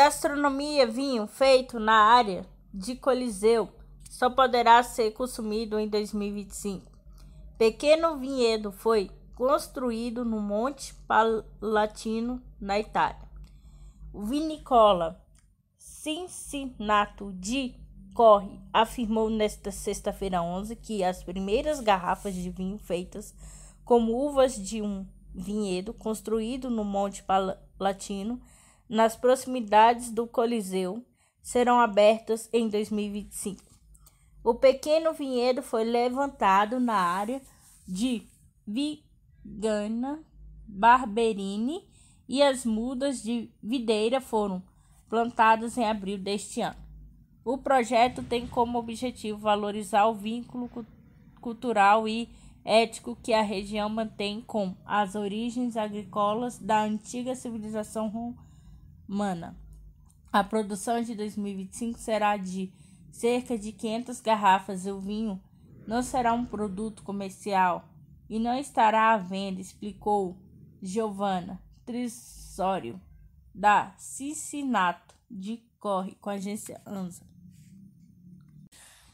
Gastronomia: vinho feito na área de Coliseu só poderá ser consumido em 2025. Pequeno vinhedo foi construído no Monte Palatino, na Itália. O vinícola Cincinnato de Corre afirmou nesta sexta-feira 11 que as primeiras garrafas de vinho feitas com uvas de um vinhedo construído no Monte Palatino, nas proximidades do Coliseu, serão abertas em 2025. O pequeno vinhedo foi levantado na área de Vigana Barberini e as mudas de videira foram plantadas em abril deste ano. O projeto tem como objetivo valorizar o vínculo cultural e ético que a região mantém com as origens agrícolas da antiga civilização romana. A produção de 2025 será de cerca de 500 garrafas e o vinho não será um produto comercial e não estará à venda, explicou Giovanna Trisório, da Cincinnato de Corre, com a agência ANSA.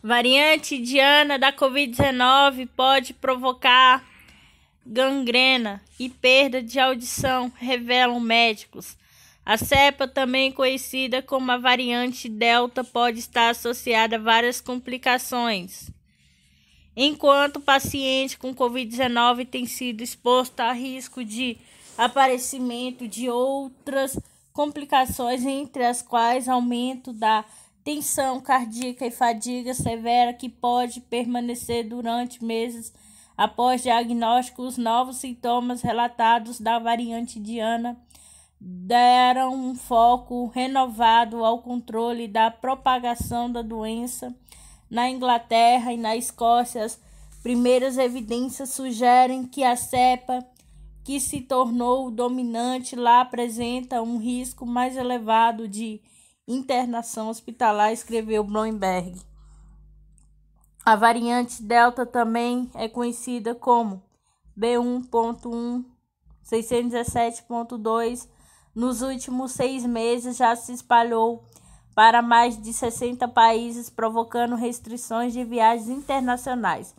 Variante indiana da Covid-19 pode provocar gangrena e perda de audição, revelam médicos. A cepa, também conhecida como a variante Delta, pode estar associada a várias complicações. Enquanto o paciente com Covid-19 tem sido exposto a risco de aparecimento de outras complicações, entre as quais aumento da tensão cardíaca e fadiga severa, que pode permanecer durante meses após diagnóstico. Os novos sintomas relatados da variante indiana deram um foco renovado ao controle da propagação da doença na Inglaterra e na Escócia. As primeiras evidências sugerem que a cepa que se tornou dominante lá apresenta um risco mais elevado de internação hospitalar, escreveu Bloomberg. A variante Delta também é conhecida como B1.1.617.2. Nos últimos 6 meses já se espalhou para mais de 60 países, provocando restrições de viagens internacionais.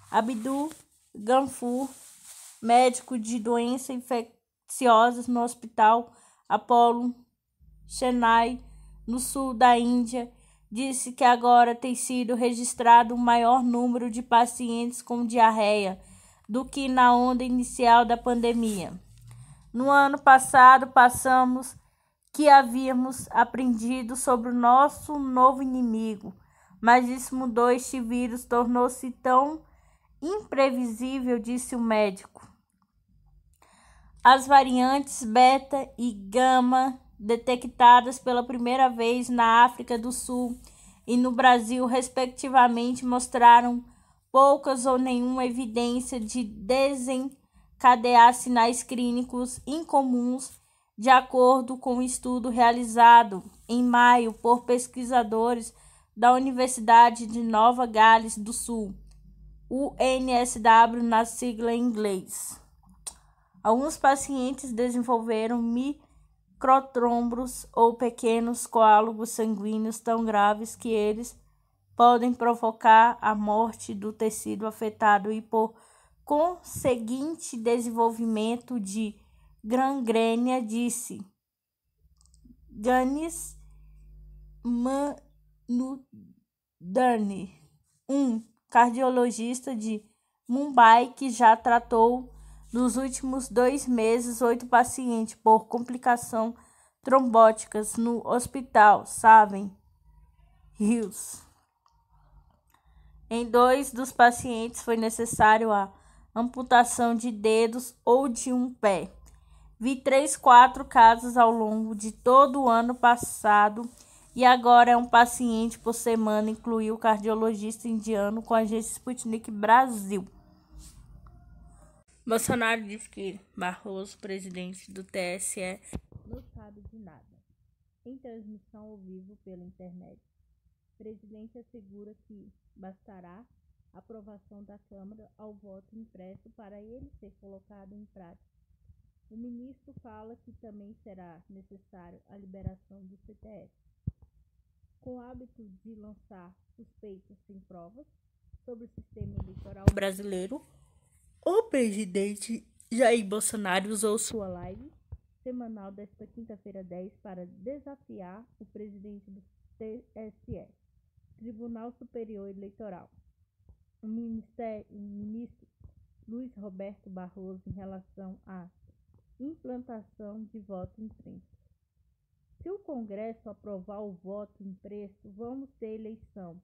Abdul Ghanfur, médico de doenças infecciosas no Hospital Apollo Chennai, no sul da Índia, disse que agora tem sido registrado um maior número de pacientes com diarreia do que na onda inicial da pandemia. No ano passado, passamos que havíamos aprendido sobre o nosso novo inimigo, mas isso mudou. Este vírus tornou-se tão imprevisível, disse o médico. As variantes beta e gama, detectadas pela primeira vez na África do Sul e no Brasil, respectivamente, mostraram poucas ou nenhuma evidência de desencadear sinais clínicos incomuns, de acordo com um estudo realizado em maio por pesquisadores da Universidade de Nova Gales do Sul, UNSW na sigla em inglês. Alguns pacientes desenvolveram microtrombos ou pequenos coágulos sanguíneos tão graves que eles podem provocar a morte do tecido afetado e, por conseguinte, desenvolvimento de gangrena, disse Ganesh Manudhane, um cardiologista de Mumbai que já tratou nos últimos 2 meses 8 pacientes por complicações trombóticas no Hospital Savin Hills. Em 2 dos pacientes foi necessário a amputação de dedos ou de um pé. Vi 4 casos ao longo de todo o ano passado e agora é um paciente por semana, incluiu o cardiologista indiano com a agência Sputnik Brasil. Bolsonaro disse que Barroso, presidente do TSE, não sabe de nada. Em transmissão ao vivo pela internet, o presidente assegura que bastará a aprovação da Câmara ao voto impresso para ele ser colocado em prática. O ministro fala que também será necessário a liberação do CTF. Com o hábito de lançar suspeitas sem provas sobre o sistema eleitoral brasileiro, o presidente Jair Bolsonaro usou sua live semanal desta quinta-feira 10 para desafiar o presidente do TSE, Tribunal Superior Eleitoral, o ministro Luiz Roberto Barroso, em relação à implantação de voto impresso. Se o Congresso aprovar o voto impresso, vamos ter eleição.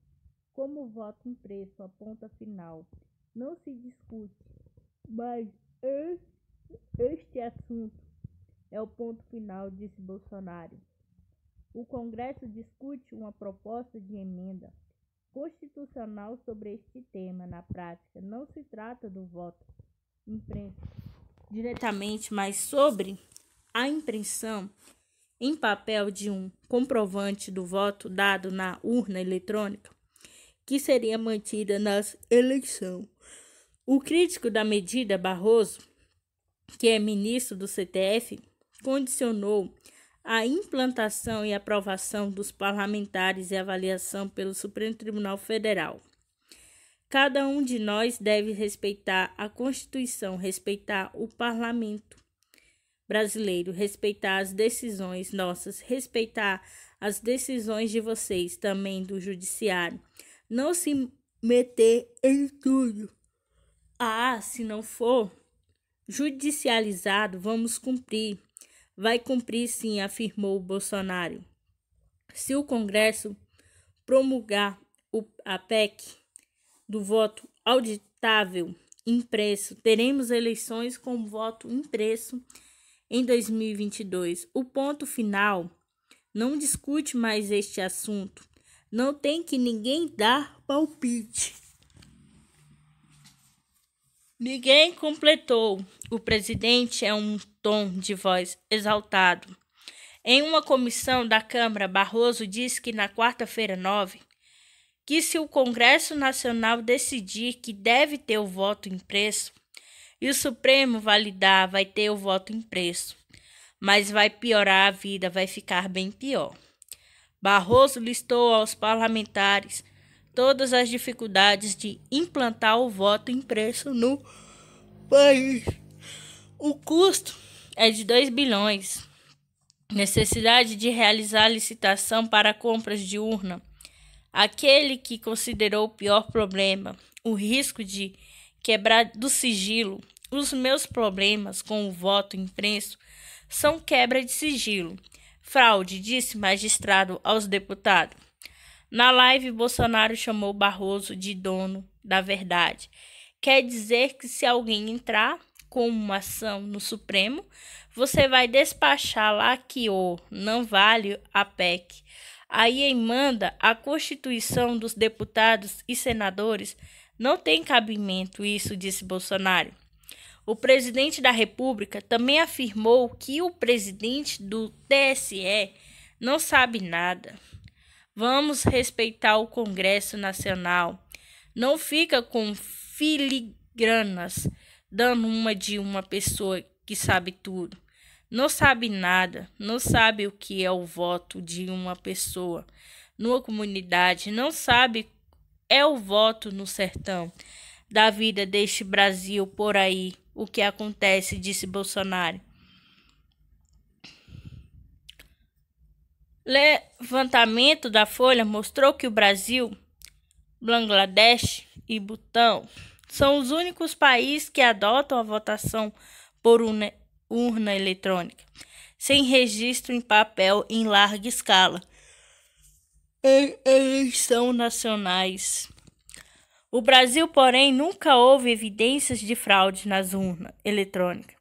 Como o voto impresso aponta final, não se discute, mas este assunto é o ponto final, disse Bolsonaro. O Congresso discute uma proposta de emenda constitucional sobre este tema. Na prática, não se trata do voto impresso diretamente, mas sobre a impressão em papel de um comprovante do voto dado na urna eletrônica, que seria mantida nas eleições. O crítico da medida, Barroso, que é ministro do CTF, condicionou a implantação e aprovação dos parlamentares e avaliação pelo Supremo Tribunal Federal. Cada um de nós deve respeitar a Constituição, respeitar o parlamento brasileiro, respeitar as decisões nossas, respeitar as decisões de vocês, também do judiciário. Não se meter em tudo. Se não for judicializado, vamos cumprir. Vai cumprir sim, afirmou Bolsonaro. Se o Congresso promulgar a PEC do voto auditável impresso, teremos eleições com voto impresso em 2022. O ponto final não discute mais este assunto. Não tem que ninguém dar palpite. Ninguém completou. O presidente é um tom de voz exaltado. Em uma comissão da Câmara, Barroso disse que na quarta-feira 9, que se o Congresso Nacional decidir que deve ter o voto impresso e o Supremo validar, vai ter o voto impresso, mas vai piorar a vida, vai ficar bem pior. Barroso listou aos parlamentares todas as dificuldades de implantar o voto impresso no país. O custo é de 2 bilhões. Necessidade de realizar licitação para compras de urna. Aquele que considerou o pior problema, o risco de quebrar do sigilo. Os meus problemas com o voto impresso são quebra de sigilo. Fraude, disse magistrado aos deputados. Na live, Bolsonaro chamou Barroso de dono da verdade. Quer dizer que se alguém entrar com uma ação no Supremo, você vai despachar lá que não vale a PEC. Aí emenda a Constituição dos deputados e senadores. Não tem cabimento isso, disse Bolsonaro. O presidente da República também afirmou que o presidente do TSE não sabe nada. Vamos respeitar o Congresso Nacional. Não fica com filigranas, dando uma de uma pessoa que sabe tudo. Não sabe nada, não sabe o que é o voto de uma pessoa numa comunidade, não sabe o voto no sertão da vida deste Brasil por aí, o que acontece, disse Bolsonaro. Levantamento da Folha mostrou que o Brasil, Bangladesh e Butão são os únicos países que adotam a votação por urna eletrônica, sem registro em papel em larga escala, em eleições nacionais. O Brasil, porém, nunca houve evidências de fraude nas urnas eletrônicas,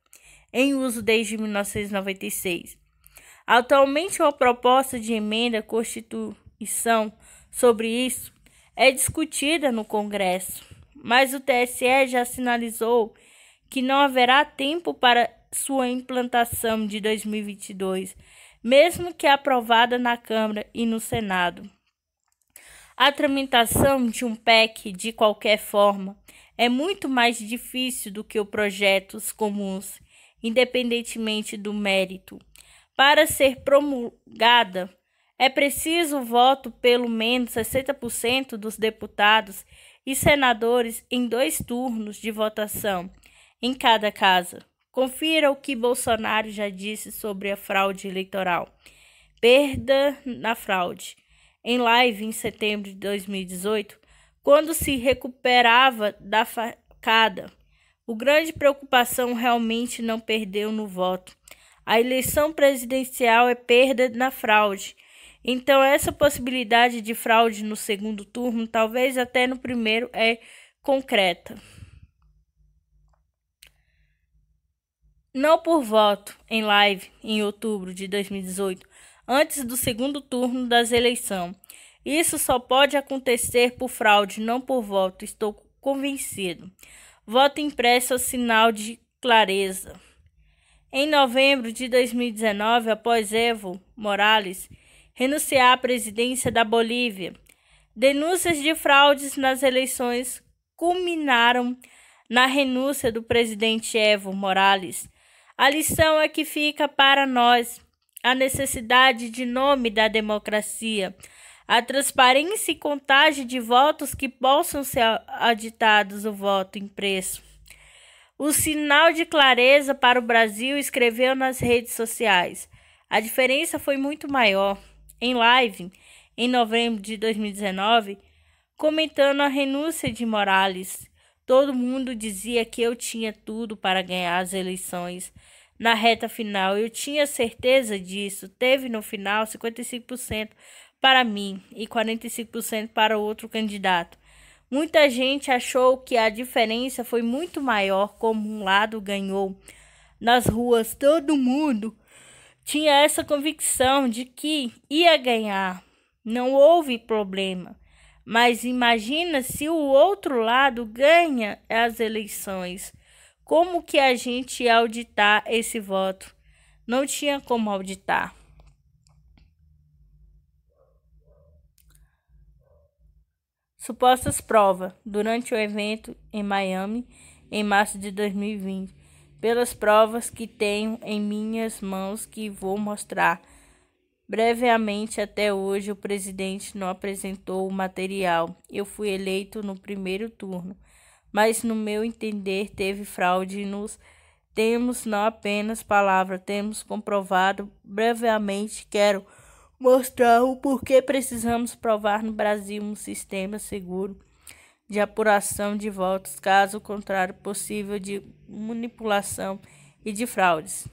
em uso desde 1996. Atualmente, uma proposta de emenda à Constituição sobre isso é discutida no Congresso, mas o TSE já sinalizou que não haverá tempo para sua implantação de 2022, mesmo que aprovada na Câmara e no Senado. A tramitação de um PEC, de qualquer forma, é muito mais difícil do que os projetos comuns independentemente do mérito. Para ser promulgada, é preciso o voto pelo menos 60% dos deputados e senadores em 2 turnos de votação em cada casa. Confira o que Bolsonaro já disse sobre a fraude eleitoral. Perda na fraude. Em live em setembro de 2018, quando se recuperava da facada, o grande preocupação realmente não perdeu no voto. A eleição presidencial é perda na fraude. Então, essa possibilidade de fraude no segundo turno, talvez até no primeiro, é concreta. Não por voto, em live, em outubro de 2018, antes do segundo turno das eleições. Isso só pode acontecer por fraude, não por voto, estou convencido. Voto impresso é sinal de clareza. Em novembro de 2019, após Evo Morales renunciar à presidência da Bolívia, denúncias de fraudes nas eleições culminaram na renúncia do presidente Evo Morales. A lição é que fica para nós a necessidade de nome da democracia, a transparência e contagem de votos que possam ser auditados o voto impresso. O sinal de clareza para o Brasil escreveu nas redes sociais. A diferença foi muito maior. Em live, em novembro de 2019, comentando a renúncia de Morales, todo mundo dizia que eu tinha tudo para ganhar as eleições. Na reta final, eu tinha certeza disso. Teve no final 55% para mim e 45% para outro candidato. Muita gente achou que a diferença foi muito maior, como um lado ganhou. Nas ruas, todo mundo tinha essa convicção de que ia ganhar. Não houve problema. Mas imagina se o outro lado ganha as eleições. Como que a gente ia auditar esse voto? Não tinha como auditar. Supostas provas. Durante o evento em Miami, em março de 2020, pelas provas que tenho em minhas mãos que vou mostrar brevemente, até hoje o presidente não apresentou o material. Eu fui eleito no primeiro turno, mas no meu entender teve fraude e nos temos não apenas palavra, temos comprovado brevemente. Quero mostrar o porquê precisamos provar no Brasil um sistema seguro de apuração de votos, caso contrário possível de manipulação e de fraudes.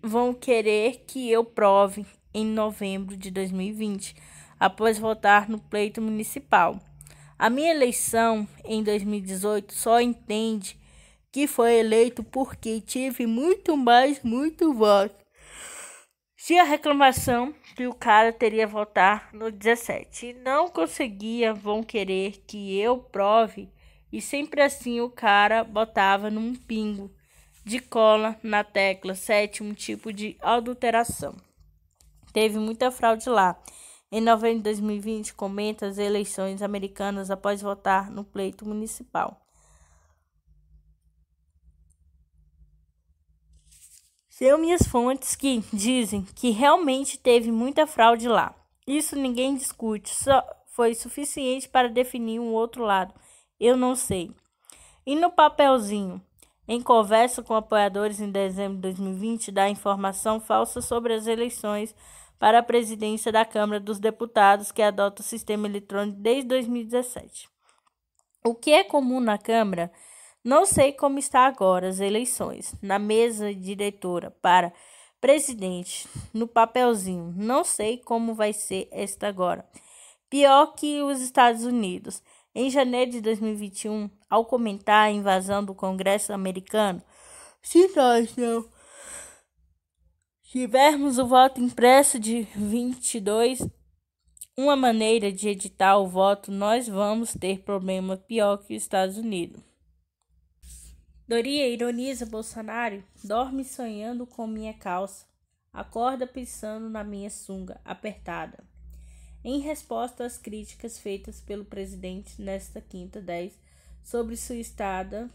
Vão querer que eu prove em novembro de 2020, após votar no pleito municipal. A minha eleição em 2018 só entende que foi eleito porque tive muito voto. Se a reclamação que o cara teria votar no 17 e não conseguia, vão querer que eu prove, e sempre assim o cara botava num pingo de cola na tecla, sétimo tipo de adulteração. Teve muita fraude lá. Em novembro de 2020, comenta as eleições americanas após votar no pleito municipal. São minhas fontes que dizem que realmente teve muita fraude lá. Isso ninguém discute, só foi suficiente para definir um outro lado. Eu não sei. E no papelzinho, em conversa com apoiadores em dezembro de 2020, dá informação falsa sobre as eleições para a presidência da Câmara dos Deputados, que adota o sistema eletrônico desde 2017. O que é comum na Câmara? Não sei como está agora as eleições. Na mesa diretora para presidente, no papelzinho, não sei como vai ser esta agora. Pior que os Estados Unidos. Em janeiro de 2021, ao comentar a invasão do Congresso americano, se nós não tivermos o voto impresso de 22, uma maneira de editar o voto, nós vamos ter problema pior que os Estados Unidos. Doria ironiza Bolsonaro, dorme sonhando com minha calça, acorda pensando na minha sunga apertada. Em resposta às críticas feitas pelo presidente nesta quinta 10 sobre sua estada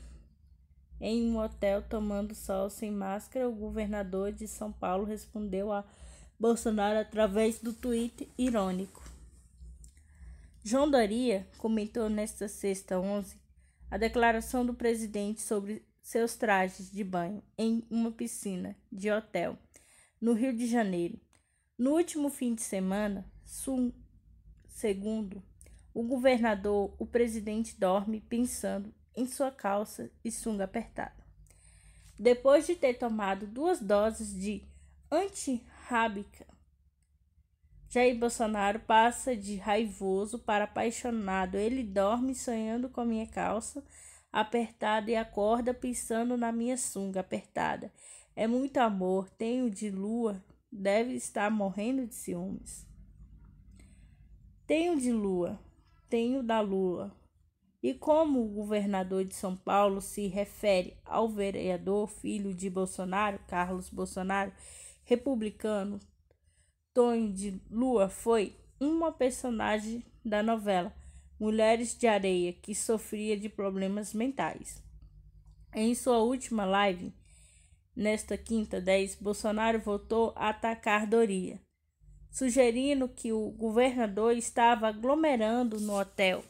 em um hotel tomando sol sem máscara, o governador de São Paulo respondeu a Bolsonaro através do tweet irônico. João Doria comentou nesta sexta 11 a declaração do presidente sobre seus trajes de banho em uma piscina de hotel no Rio de Janeiro. No último fim de semana, segundo o governador, o presidente dorme pensando em sua calça e sunga apertada. Depois de ter tomado 2 doses de antirrábica, Jair Bolsonaro passa de raivoso para apaixonado. Ele dorme sonhando com minha calça apertada e acorda pensando na minha sunga apertada. É muito amor, tenho de lua, deve estar morrendo de ciúmes. Tenho de lua, tenho da lua. E como o governador de São Paulo se refere ao vereador filho de Bolsonaro, Carlos Bolsonaro, republicano, Tonho de Lua foi uma personagem da novela Mulheres de Areia que sofria de problemas mentais. Em sua última live, nesta quinta 10, Bolsonaro voltou a atacar Doria, sugerindo que o governador estava aglomerando no hotel,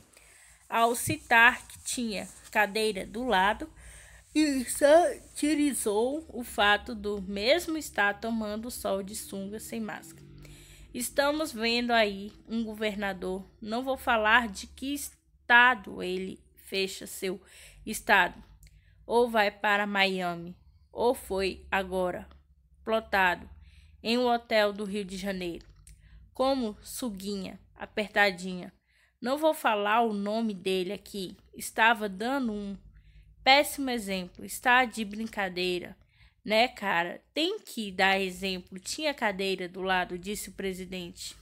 ao citar que tinha cadeira do lado, e satirizou o fato do mesmo estar tomando sol de sunga sem máscara. Estamos vendo aí um governador, não vou falar de que estado ele fecha seu estado, ou vai para Miami, ou foi agora plotado em um hotel do Rio de Janeiro, como suguinha, apertadinha. Não vou falar o nome dele aqui, estava dando um péssimo exemplo, está de brincadeira. Né, cara? Tem que dar exemplo. Tinha cadeira do lado, disse o presidente.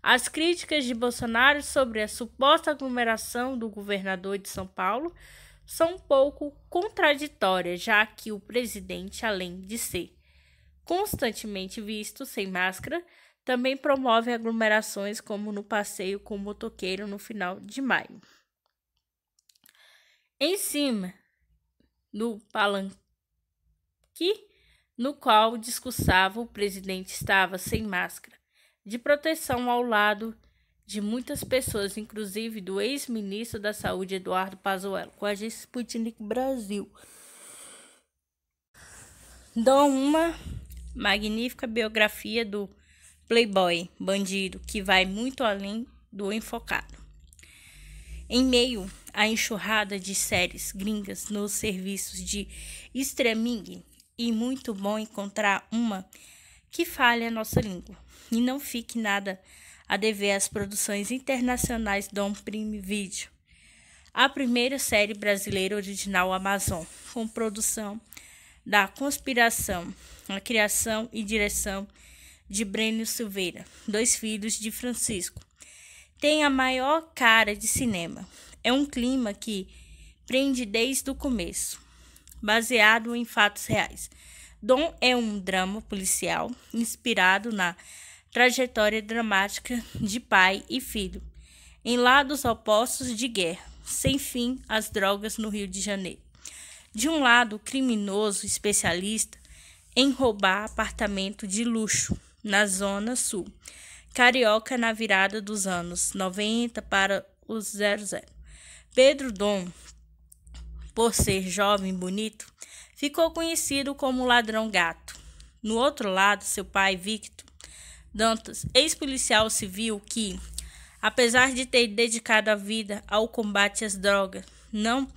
As críticas de Bolsonaro sobre a suposta aglomeração do governador de São Paulo são um pouco contraditórias, já que o presidente, além de ser constantemente visto sem máscara, também promove aglomerações como no passeio com o motoqueiro no final de maio. Em cima do palanque no qual discursava, o presidente estava sem máscara, de proteção ao lado de muitas pessoas, inclusive do ex-ministro da Saúde, Eduardo Pazuello, com a agência Sputnik Brasil. Dou uma magnífica biografia do playboy bandido, que vai muito além do enfocado. Em meio à enxurrada de séries gringas nos serviços de streaming, e muito bom encontrar uma que fale a nossa língua e não fique nada a dever às produções internacionais do Prime Video. A primeira série brasileira original Amazon, com produção da Conspiração, a criação e direção de Breno Silveira, 2 filhos de Francisco. Tem a maior cara de cinema. É um clima que prende desde o começo, baseado em fatos reais. Dom é um drama policial inspirado na trajetória dramática de pai e filho, em lados opostos de guerra, sem fim às drogas no Rio de Janeiro. De um lado, o criminoso especialista em roubar apartamento de luxo na Zona Sul, carioca na virada dos anos 90 para os 00. Pedro Dom, por ser jovem e bonito, ficou conhecido como ladrão gato. No outro lado, seu pai, Victor Dantas, ex-policial civil que, apesar de ter dedicado a vida ao combate às drogas, não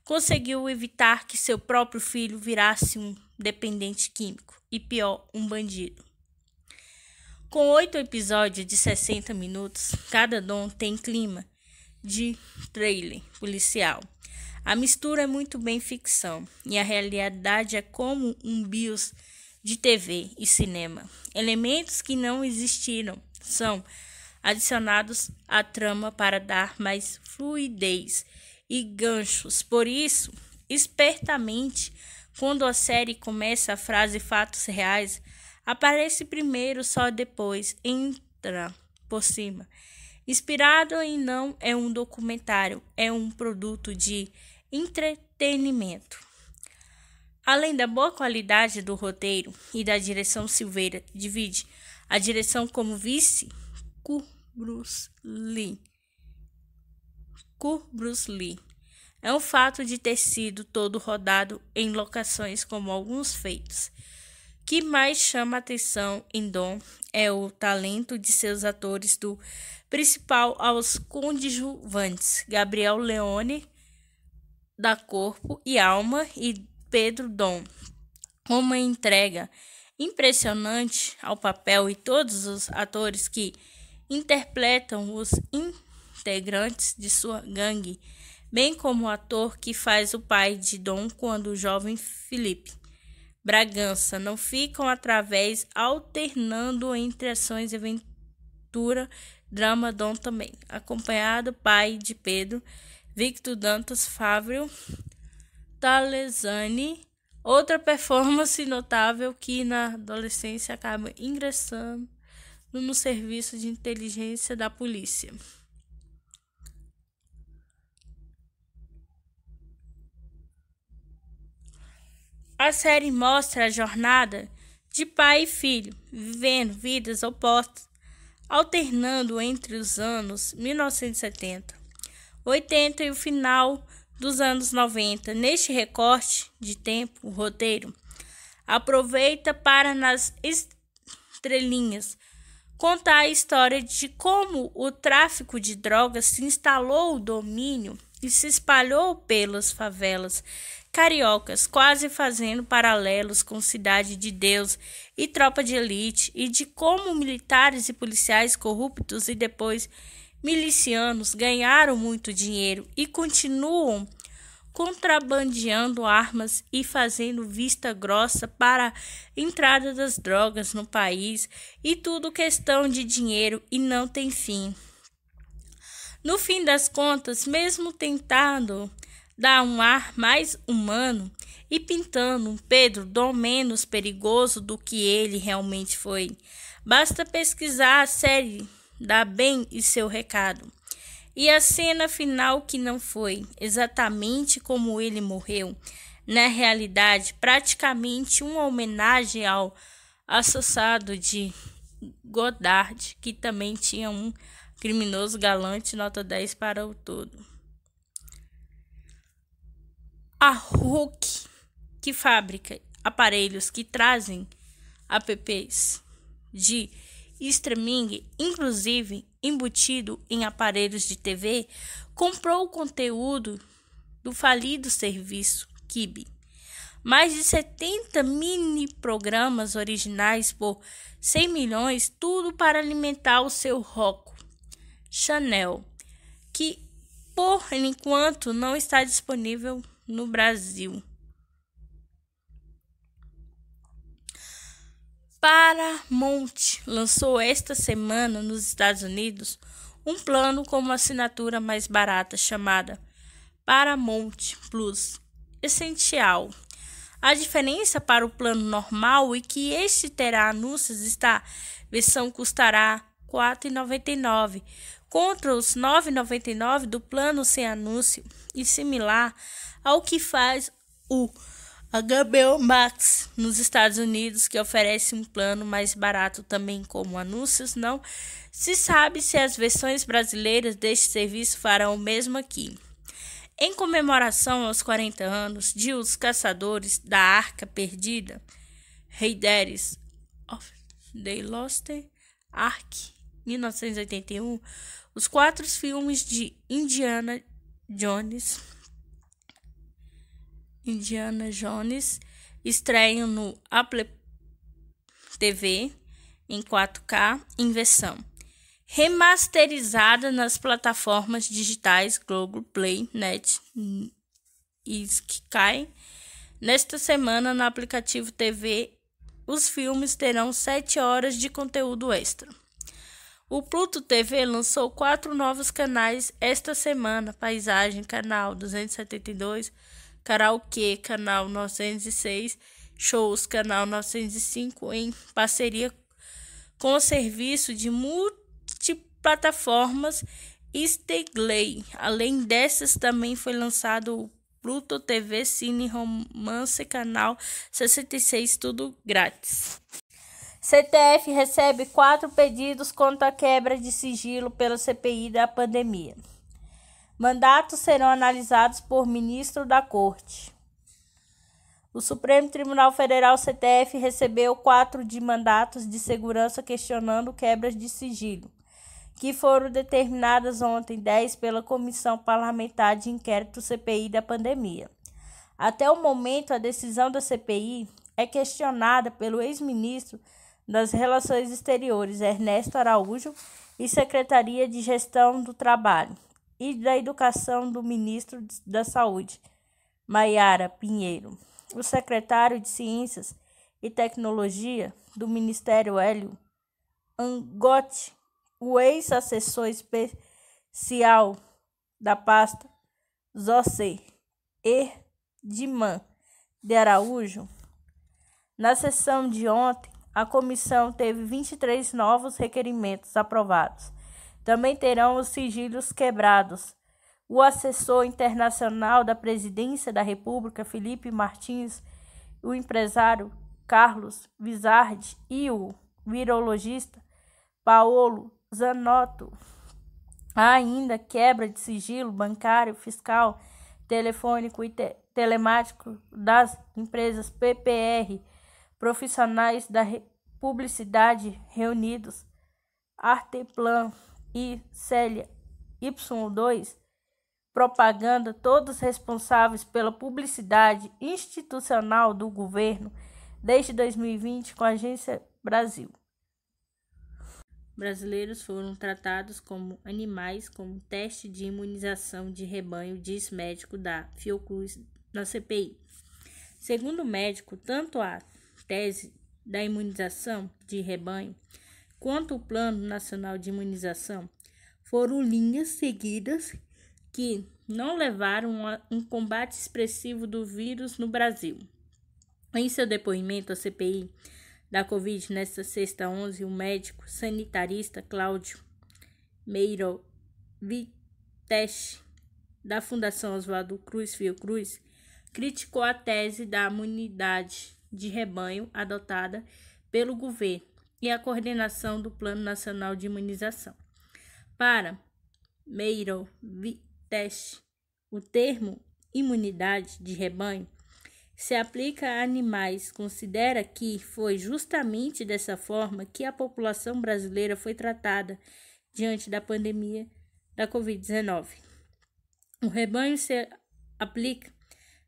conseguiu evitar que seu próprio filho virasse um dependente químico e, pior, um bandido. Com 8 episódios de 60 minutos, cada dom tem clima de trailer policial. A mistura é muito bem ficção e a realidade é como um bios de TV e cinema. Elementos que não existiram são adicionados à trama para dar mais fluidez e ganchos. Por isso, espertamente, quando a série começa, a frase fatos reais aparece primeiro, só depois entra por cima. Inspirado em não é um documentário, é um produto de entretenimento. Além da boa qualidade do roteiro e da direção, Silveira divide a direção como vice com Bruce Lee. É um fato de ter sido todo rodado em locações como alguns feitos. Que mais chama atenção em Dom é o talento de seus atores, do principal aos coadjuvantes, Gabriel Leone, da Corpo e Alma, e Pedro Dom. Uma entrega impressionante ao papel, e todos os atores que interpretam os integrantes de sua gangue, bem como o ator que faz o pai de Dom quando o jovem Felipe Bragança, não ficam através, alternando entre ações e aventura, drama. Dom também, acompanhado pai de Pedro, Victor Dantas Fávero Talesani, outra performance notável que na adolescência acaba ingressando no serviço de inteligência da polícia. A série mostra a jornada de pai e filho, vivendo vidas opostas, alternando entre os anos 1970, 80 e o final dos anos 90. Neste recorte de tempo, o roteiro aproveita para, nas estrelinhas, contar a história de como o tráfico de drogas se instalou o domínio e se espalhou pelas favelas cariocas, quase fazendo paralelos com Cidade de Deus e Tropa de Elite, e de como militares e policiais corruptos e depois milicianos ganharam muito dinheiro e continuam contrabandeando armas e fazendo vista grossa para a entrada das drogas no país, e tudo questão de dinheiro e não tem fim. No fim das contas, mesmo tentando dar um ar mais humano e pintando um Pedro Dom menos perigoso do que ele realmente foi, basta pesquisar a série, dá bem e seu recado. E a cena final, que não foi exatamente como ele morreu, na realidade, praticamente uma homenagem ao associado de Godard, que também tinha um criminoso galante, nota 10 para o todo. A Hulk, que fabrica aparelhos que trazem apps de streaming, inclusive embutido em aparelhos de TV, comprou o conteúdo do falido serviço Quibi. Mais de 70 mini-programas originais por 100 milhões, tudo para alimentar o seu Roku Channel, que por enquanto não está disponível no Brasil. Paramount lançou esta semana nos Estados Unidos um plano com uma assinatura mais barata chamada Paramount Plus Essencial. A diferença para o plano normal é que este terá anúncios. Esta versão custará R$ 4,99 contra os R$ 9,99 do plano sem anúncio, e similar ao que faz o HBO Max nos Estados Unidos, que oferece um plano mais barato também como anúncios. Não se sabe se as versões brasileiras deste serviço farão o mesmo aqui. Em comemoração aos 40 anos de Os Caçadores da Arca Perdida, Raiders of the Lost Ark, 1981, os 4 filmes de Indiana Jones estreiam no Apple TV em 4K em versão remasterizada nas plataformas digitais Globoplay, Net e Sky. Nesta semana, no aplicativo TV, os filmes terão 7 horas de conteúdo extra. O Pluto TV lançou 4 novos canais esta semana: Paisagem, canal 272, Karaokê, canal 906, Shows, canal 905, em parceria com o serviço de multiplataformas Stigley. Além dessas, também foi lançado o Pluto TV, Cine, Romance, Canal 66, tudo grátis. CTF recebe 4 pedidos contra a quebra de sigilo pela CPI da pandemia. Mandatos serão analisados por ministro da Corte. O Supremo Tribunal Federal, CTF, recebeu 4 de mandatos de segurança questionando quebras de sigilo, que foram determinadas ontem, 10, pela Comissão Parlamentar de Inquérito CPI da pandemia. Até o momento, a decisão da CPI é questionada pelo ex-ministro das Relações Exteriores, Ernesto Araújo, e Secretaria de Gestão do Trabalho e da Educação do Ministro da Saúde, Maiara Pinheiro. O secretário de Ciências e Tecnologia do Ministério, Hélio Angotti, o ex-assessor especial da pasta, José Erdiman de Araújo. Na sessão de ontem, a comissão teve 23 novos requerimentos aprovados. Também terão os sigilos quebrados. O assessor internacional da Presidência da República, Felipe Martins, o empresário Carlos Wizard e o virologista Paolo Zanotto. Há ainda quebra de sigilo bancário, fiscal, telefônico e telemático das empresas PPR, profissionais da publicidade reunidos, Arteplan e Célia Y2, propaganda, todos responsáveis pela publicidade institucional do governo desde 2020 com a Agência Brasil. Brasileiros foram tratados como animais como teste de imunização de rebanho, diz médico da Fiocruz na CPI. Segundo o médico, tanto a tese da imunização de rebanho quanto o Plano Nacional de Imunização foram linhas seguidas que não levaram a um combate expressivo do vírus no Brasil. Em seu depoimento à CPI da Covid, nesta sexta 11, o médico sanitarista Cláudio Meiro Viteste, da Fundação Oswaldo Cruz Fiocruz, criticou a tese da imunidade de rebanho adotada pelo governo e a coordenação do Plano Nacional de Imunização. Para Meiro Viteste, o termo imunidade de rebanho se aplica a animais. Considera que foi justamente dessa forma que a população brasileira foi tratada diante da pandemia da Covid-19. O rebanho se aplica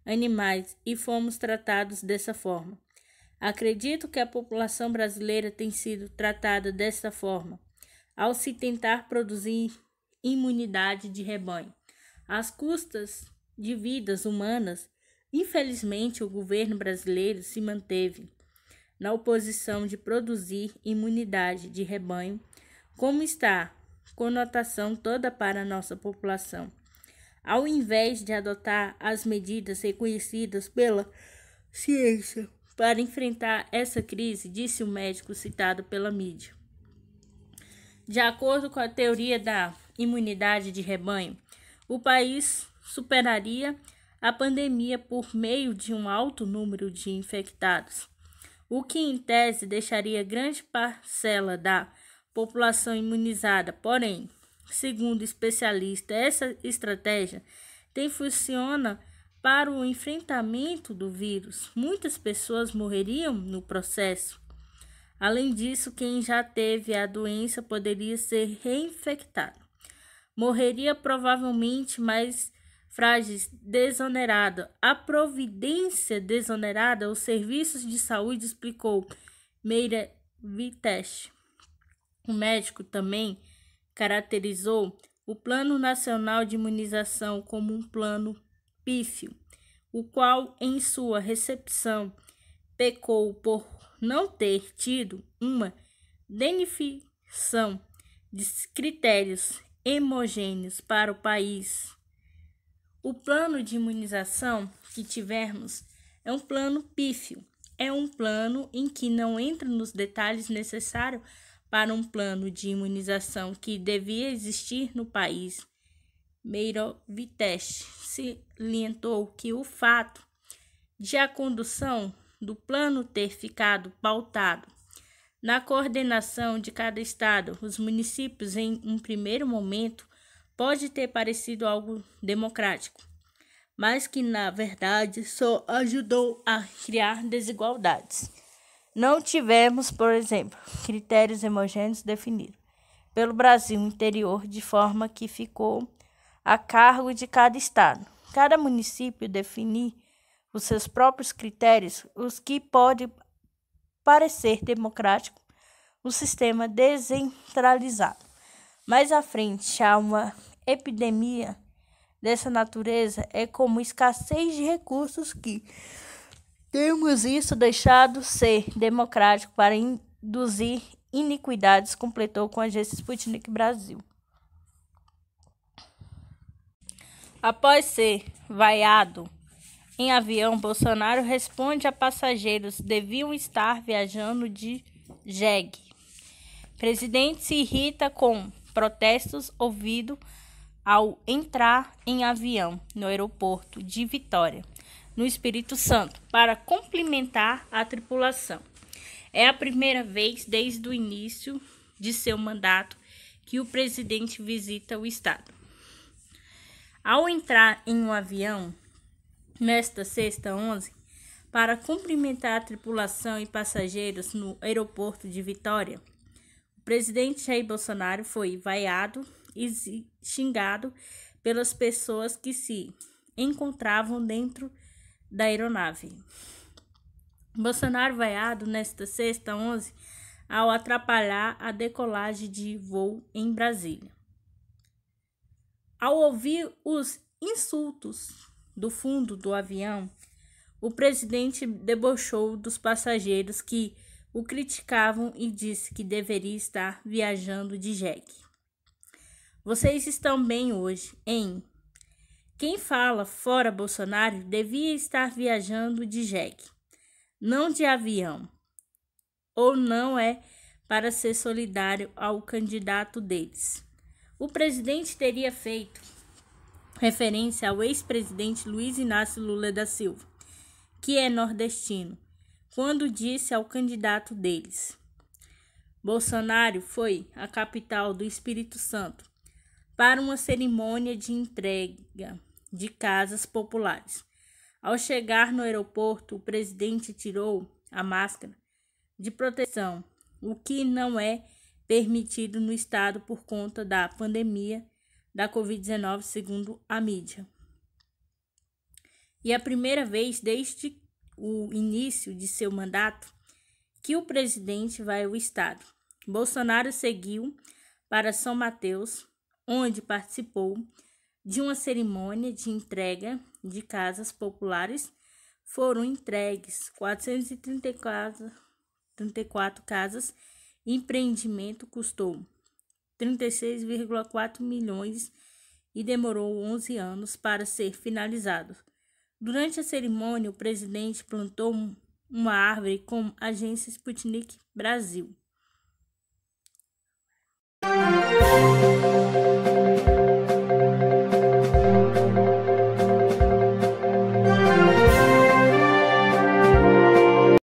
a animais e fomos tratados dessa forma. Acredito que a população brasileira tem sido tratada dessa forma, ao se tentar produzir imunidade de rebanho, às custas de vidas humanas. Infelizmente, o governo brasileiro se manteve na oposição de produzir imunidade de rebanho, como está conotação toda para a nossa população, ao invés de adotar as medidas reconhecidas pela ciência para enfrentar essa crise, disse o médico citado pela mídia. De acordo com a teoria da imunidade de rebanho, o país superaria a pandemia por meio de um alto número de infectados, o que em tese deixaria grande parcela da população imunizada. Porém, segundo especialista, essa estratégia funciona para o enfrentamento do vírus. Muitas pessoas morreriam no processo. Além disso, quem já teve a doença poderia ser reinfectado. Morreria provavelmente mais frágeis, desonerada. A providência desonerada, os serviços de saúde, explicou Meira Viteste. O médico também caracterizou o Plano Nacional de Imunização como um plano pífio, o qual, em sua recepção, pecou por não ter tido uma definição de critérios homogêneos para o país. O plano de imunização que tivemos é um plano pífio, é um plano em que não entra nos detalhes necessários para um plano de imunização que devia existir no país. Meirovitch salientou que o fato de a condução do plano ter ficado pautado na coordenação de cada estado, os municípios em um primeiro momento pode ter parecido algo democrático, mas que na verdade só ajudou a criar desigualdades. Não tivemos, por exemplo, critérios homogêneos definidos pelo Brasil interior, de forma que ficou a cargo de cada estado. Cada município definir os seus próprios critérios, os que pode parecer democrático, o sistema descentralizado. Mais à frente, há uma epidemia dessa natureza, é como escassez de recursos que temos isso deixado ser democrático para induzir iniquidades, completou com a agência Sputnik Brasil. Após ser vaiado em avião, Bolsonaro responde a passageiros deviam estar viajando de jegue. Presidente se irrita com protestos ouvidos ao entrar em avião no aeroporto de Vitória, no Espírito Santo, para cumprimentar a tripulação. É a primeira vez desde o início de seu mandato que o presidente visita o estado. Ao entrar em um avião, nesta sexta 11, para cumprimentar a tripulação e passageiros no aeroporto de Vitória, o presidente Jair Bolsonaro foi vaiado e xingado pelas pessoas que se encontravam dentro da aeronave. Bolsonaro vaiado nesta sexta 11 ao atrapalhar a decolagem de voo em Brasília. Ao ouvir os insultos do fundo do avião, o presidente debochou dos passageiros que o criticavam e disse que deveria estar viajando de jegue. Vocês estão bem hoje, hein? Quem fala fora Bolsonaro devia estar viajando de jegue, não de avião. Ou não é para ser solidário ao candidato deles. O presidente teria feito referência ao ex-presidente Luiz Inácio Lula da Silva, que é nordestino, quando disse ao candidato deles. Bolsonaro foi à capital do Espírito Santo para uma cerimônia de entrega de casas populares. Ao chegar no aeroporto, o presidente tirou a máscara de proteção, o que não é permitido no estado por conta da pandemia da Covid-19, segundo a mídia. E a primeira vez desde o início de seu mandato que o presidente vai ao estado. Bolsonaro seguiu para São Mateus, onde participou de uma cerimônia de entrega de casas populares. Foram entregues 434 casas. Empreendimento custou 36,4 milhões e demorou 11 anos para ser finalizado. Durante a cerimônia, o presidente plantou uma árvore com a agência Sputnik Brasil.